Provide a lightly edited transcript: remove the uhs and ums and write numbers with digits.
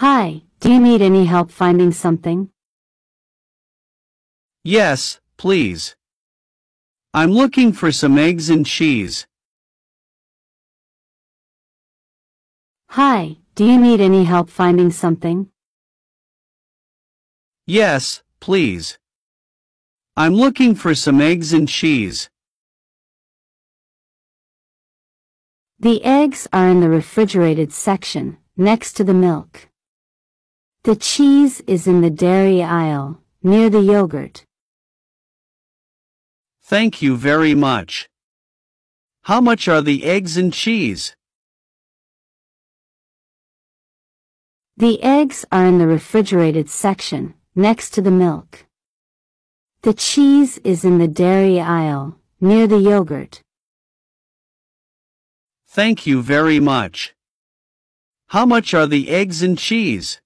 Hi, do you need any help finding something? Yes, please. I'm looking for some eggs and cheese. Hi, do you need any help finding something? Yes, please. I'm looking for some eggs and cheese. The eggs are in the refrigerated section, next to the milk. The cheese is in the dairy aisle, near the yogurt. Thank you very much. How much are the eggs and cheese? The eggs are in the refrigerated section, next to the milk. The cheese is in the dairy aisle, near the yogurt. Thank you very much. How much are the eggs and cheese?